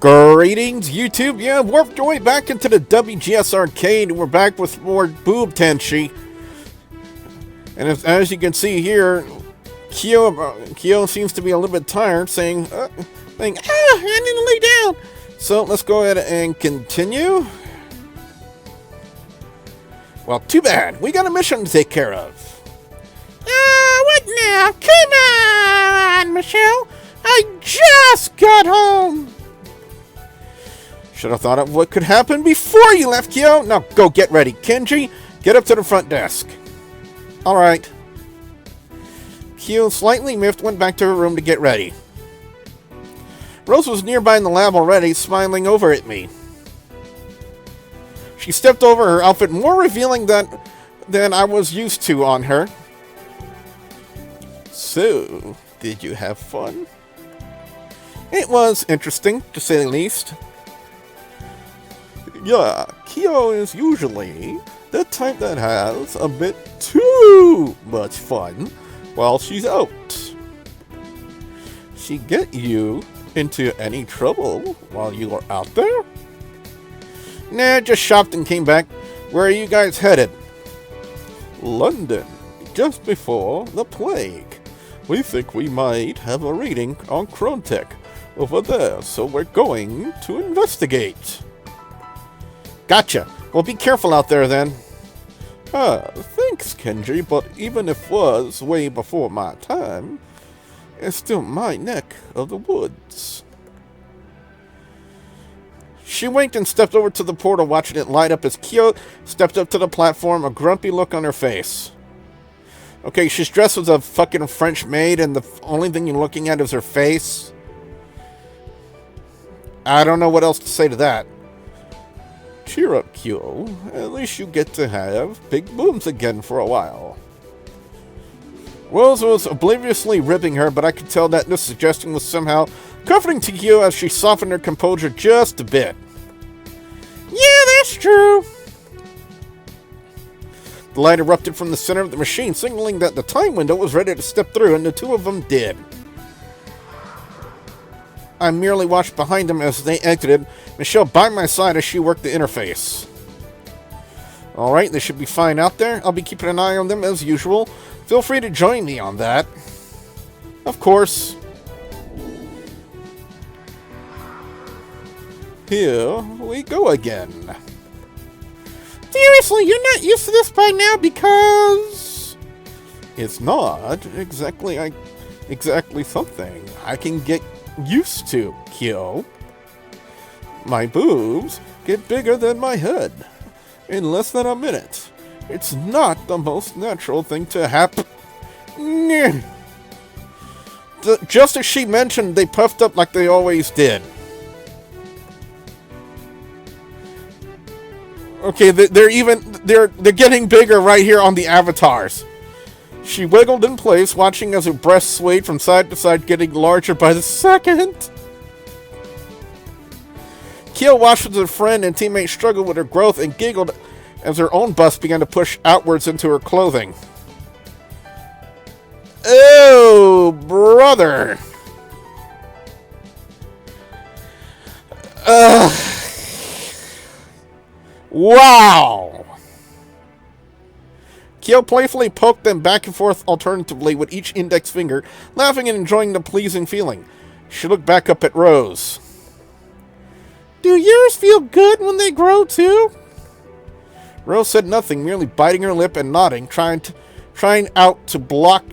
Greetings, YouTube. Yeah, warped your way back into the WGS Arcade. We're back with more boob Tenshi. And as you can see here, Kyo seems to be a little bit tired, saying, I need to lay down. So let's go ahead and continue. Well, too bad. We got a mission to take care of. What now? Come on, Michelle. I just got home. Should have thought of what could happen before you left, Kyo. Now go get ready. Kenji, get up to the front desk. Alright. Kyo, slightly miffed, went back to her room to get ready. Rose was nearby in the lab already, smiling over at me. She stepped over, her outfit more revealing than I was used to on her. So, did you have fun? It was interesting, to say the least. Yeah, Kyo is usually the type that has a bit too much fun while she's out. She get you into any trouble while you are out there? Nah, just shopped and came back. Where are you guys headed? London, just before the plague. We think we might have a reading on Krontech over there, so we're going to investigate. Gotcha. Well, be careful out there, then. Thanks, Kenji, but even if it was way before my time, it's still my neck of the woods. She winked and stepped over to the portal, watching it light up as Kyo stepped up to the platform, a grumpy look on her face. Okay, she's dressed as a fucking French maid, and the only thing you're looking at is her face. I don't know what else to say to that. Cheer up, Kyo. At least you get to have big boobs again for a while. Rose was obliviously ribbing her, but I could tell that this suggestion was somehow comforting to Kyo as she softened her composure just a bit. Yeah, that's true. The light erupted from the center of the machine, signaling that the time window was ready to step through, and the two of them did. I merely watched behind them as they exited, Michelle by my side as she worked the interface. Alright, they should be fine out there. I'll be keeping an eye on them as usual. Feel free to join me on that. Of course. Here we go again. Seriously, you're not used to this by now because... It's not exactly something I can get used to, Kyo. My boobs get bigger than my head in less than a minute. It's not the most natural thing to happen. Just as she mentioned, they puffed up like they always did. Okay, they're getting bigger right here on the avatars. She wiggled in place, watching as her breasts swayed from side to side, getting larger by the second. Kyo watched as her friend and teammate struggled with her growth and giggled as her own bust began to push outwards into her clothing. Oh, brother. Wow. Kyo playfully poked them back and forth alternatively with each index finger, laughing and enjoying the pleasing feeling. She looked back up at Rose. Do yours feel good when they grow too? Rose said nothing, merely biting her lip and nodding, trying out to block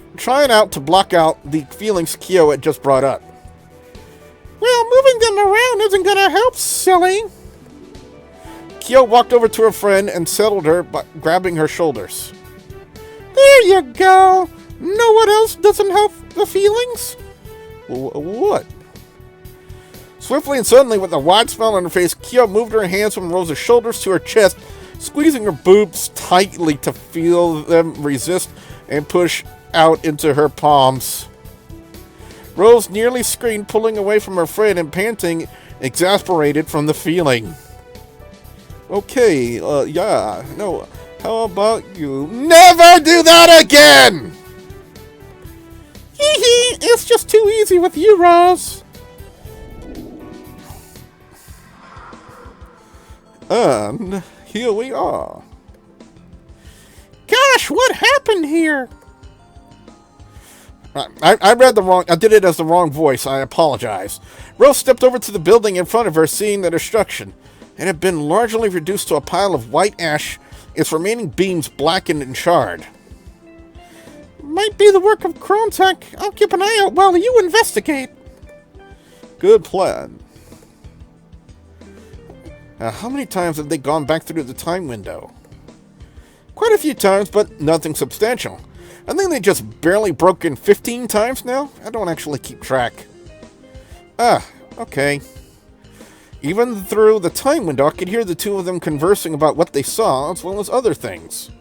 out the feelings Kyo had just brought up. Well, moving them around isn't gonna help, silly. Kyo walked over to her friend and settled her by grabbing her shoulders. There you go. Know what else doesn't help the feelings? What? Swiftly and suddenly, with a wide smile on her face, Kyo moved her hands from Rose's shoulders to her chest, squeezing her boobs tightly to feel them resist and push out into her palms. Rose nearly screamed, pulling away from her friend and panting, exasperated from the feeling. Okay, yeah, no, how about you never do that again? Hee hee, it's just too easy with you, Rose. And here we are. Gosh, what happened here? I read the wrong... I did it as the wrong voice. I apologize. Rose stepped over to the building in front of her, seeing the destruction. It had been largely reduced to a pile of white ash, its remaining beams blackened and charred. Might be the work of Krontech. I'll keep an eye out while you investigate. Good plan. How many times have they gone back through the time window? Quite a few times, but nothing substantial. I think they just barely broke in 15 times now. I don't actually keep track. Okay. Even through the time window, I could hear the two of them conversing about what they saw, as well as other things.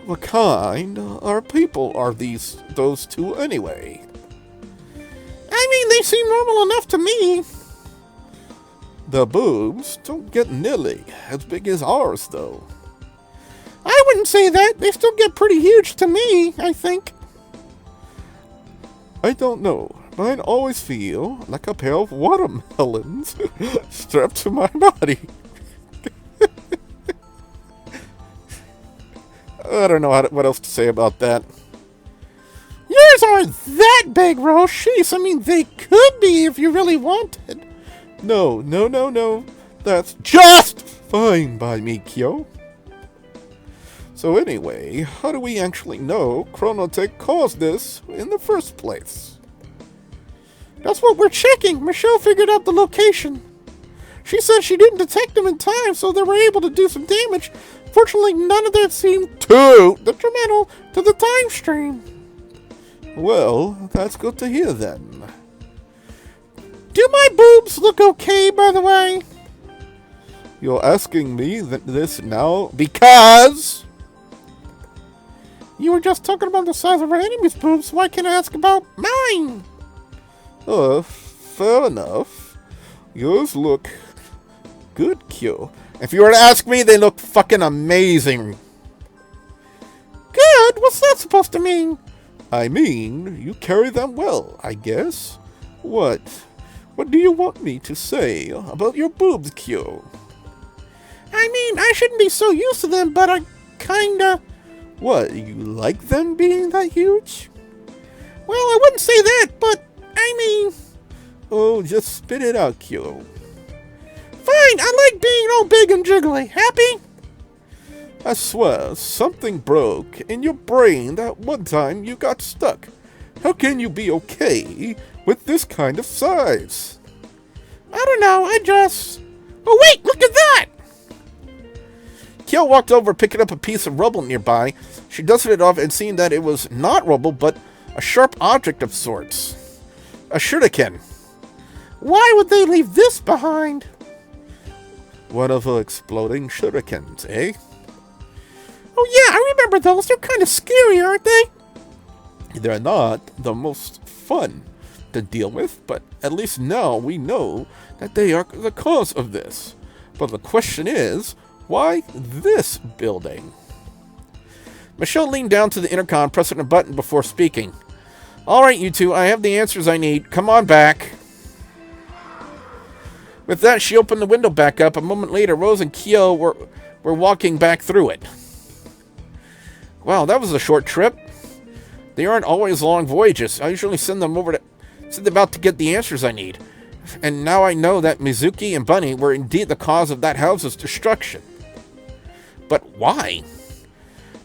What kind of people are those two anyway? I mean, they seem normal enough to me. The boobs don't get nearly as big as ours, though. I wouldn't say that. They still get pretty huge to me, I think. I don't know. Mine always feel like a pair of watermelons strapped to my body. I don't know what else to say about that. Yours aren't that big, Rose. Jeez, I mean, they could be if you really wanted. No. That's just fine by me, Kyo. So anyway, how do we actually know Chronotech caused this in the first place? That's what we're checking. Michelle figured out the location. She said she didn't detect them in time, so they were able to do some damage. Fortunately, none of that seemed too detrimental to the time stream. Well, that's good to hear then. Do my boobs look okay, by the way? You're asking me this now because... You were just talking about the size of our enemy's boobs, so why can't I ask about mine? Fair enough. Yours look good, Q. If you were to ask me, they look fucking amazing. Good? What's that supposed to mean? I mean, you carry them well, I guess. What do you want me to say about your boobs, Q? I mean, I shouldn't be so used to them, but I kinda... What, you like them being that huge? Well, I wouldn't say that, but, I mean... Oh, just spit it out, Q. Fine, I like being all big and jiggly. Happy? I swear, something broke in your brain that one time you got stuck. How can you be okay with this kind of size? I don't know, I just... Oh wait, look at that! Kyo walked over, picking up a piece of rubble nearby. She dusted it off and seeing that it was not rubble, but a sharp object of sorts. A shuriken. Why would they leave this behind? One of her exploding shurikens, eh? Oh yeah, I remember those. They're kind of scary, aren't they? They're not the most fun to deal with, but at least now we know that they are the cause of this. But the question is, why this building? Michelle leaned down to the intercom, pressing a button before speaking. Alright, you two, I have the answers I need. Come on back. With that, she opened the window back up. A moment later, Rose and Kyo were walking back through it. Wow, that was a short trip. They aren't always long voyages. I usually send them out to get the answers I need. And now I know that Mizuki and Bunny were indeed the cause of that house's destruction. But why?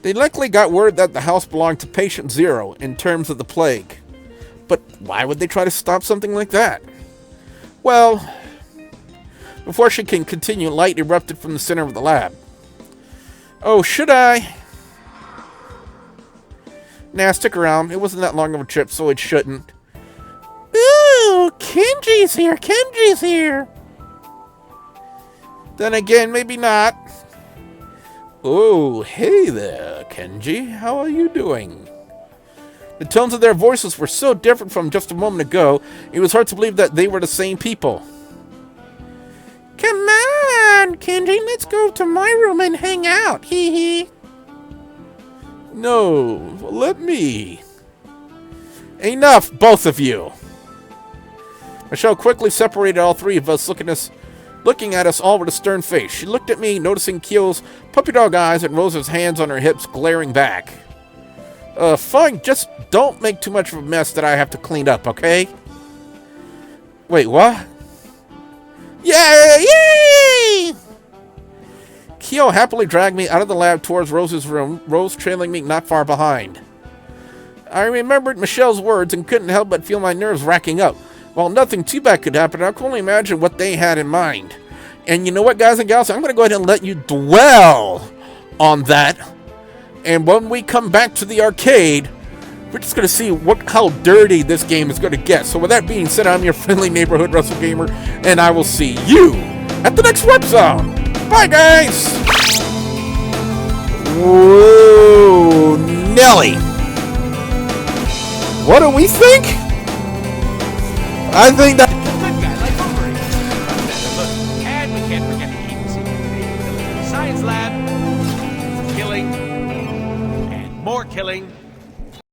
They likely got word that the house belonged to Patient Zero in terms of the plague. But why would they try to stop something like that? Well, before she can continue, light erupted from the center of the lab. Oh, should I? Nah, stick around. It wasn't that long of a trip, so it shouldn't. Ooh, Kenji's here. Kenji's here. Then again, maybe not. Oh, hey there, Kenji. How are you doing? The tones of their voices were so different from just a moment ago, it was hard to believe that they were the same people. Come on, Kenji. Let's go to my room and hang out. Hee hee. No, let me. Enough, both of you. Michelle quickly separated all three of us, looking us looking at us all with a stern face. She looked at me, noticing Kyo's puppy dog eyes and Rose's hands on her hips glaring back. Fine, just don't make too much of a mess that I have to clean up, okay? Wait, what? Yay! Kyo happily dragged me out of the lab towards Rose's room, Rose trailing me not far behind. I remembered Michelle's words and couldn't help but feel my nerves racking up. While nothing too bad could happen, I could only imagine what they had in mind. And you know what, guys and gals? I'm going to go ahead and let you dwell on that. And when we come back to the arcade, we're just going to see how dirty this game is going to get. So with that being said, I'm your friendly neighborhood WrestleGamer, and I will see you at the next Warp Zone. Bye, guys! Whoa, Nelly. What do we think? I think that... Good guy, like Wolverine. And we can't forget to keep the science lab. Killing. And more killing.